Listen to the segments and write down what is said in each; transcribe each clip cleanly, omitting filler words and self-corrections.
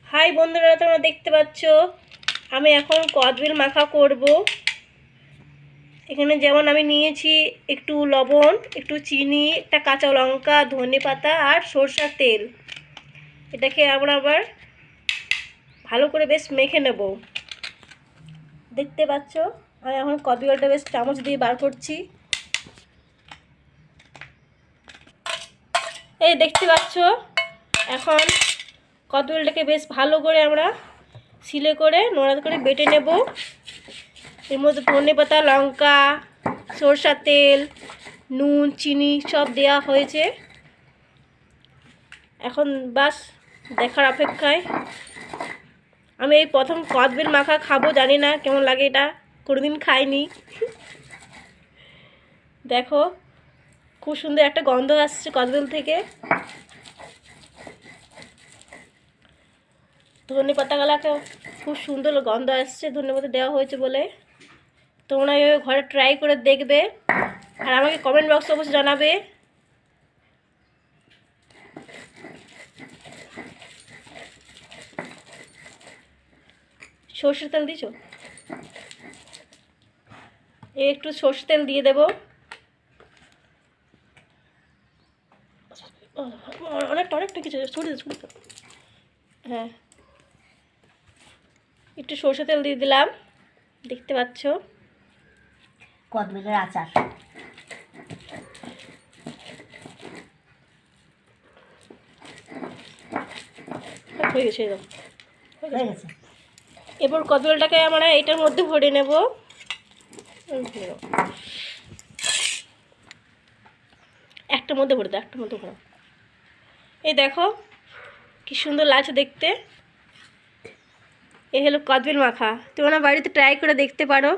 High বন্ধুরা, তোমরা দেখতে পাচ্ছ আমি এখন কদবেল মাখা করব। এখানে যেমন আমি নিয়েছি একটু লবণ, একটু চিনি, একটা কাঁচা লঙ্কা, ধনেপাতা আর সরষের তেল। এটাকে আমরা আবার ভালো করে বেশ মেখে নেব। দেখতে পাচ্ছ আমি এখন কদবেলটা বেশ চামচ দিয়ে বার করছি। এই দেখতে পাচ্ছ এখন কদবেলটাকে বেশ ভালো করে আমরা শিলে করে নোড়া করে বেটে নেব। এর মধ্যে ধনেপাতা, লঙ্কা, সরষের তেল, নুন, চিনি সব দেওয়া হয়েছে। এখন বাস দেখার অপেক্ষায়। আমি এই প্রথম কদবেল মাখা খাবো, জানি না কেমন লাগে, এটা কোনোদিন খাইনি। দেখো খুব সুন্দর একটা গন্ধ আসছে কদবেল থেকে। ধনেপাতাগুলোকে খুব সুন্দর গন্ধ আসছে, ধনেপাতা দেওয়া হয়েছে বলে। তোমরা এইভাবে ঘরে ট্রাই করে দেখবে আর আমাকে কমেন্ট বক্সে অবশ্যই জানাবে। সর্ষের তেল দিছো? একটু সর্ষের তেল দিয়ে দেবো। অনেকটা কিছু ছড়িয়ে হ্যাঁ, একটু সর্ষের তেল দিয়ে দিলাম। দেখতে পাচ্ছ কদবেলের আচার হয়ে গেছে। হয়ে গেছে। এবার কদবেলটাকে আমরা এটার মধ্যে ভরে নেব। একটার মধ্যে ভরে দাও, একটার মধ্যে ভরো। এই দেখো কি সুন্দর লাগছে দেখতে। এই হলো কদবেল মাখা। তোমরা বাড়িতে ট্রাই করে দেখতে পারো।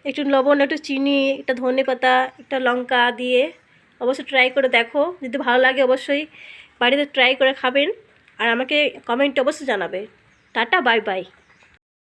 একটু লবণ, একটু চিনি, একটা ধনেপাতা, একটা লঙ্কা দিয়ে অবশ্যই ট্রাই করে দেখো। যদি ভালো লাগে অবশ্যই বাড়িতে ট্রাই করে খাবেন আর আমাকে কমেন্টে অবশ্যই জানাবে। Tata, bye bye.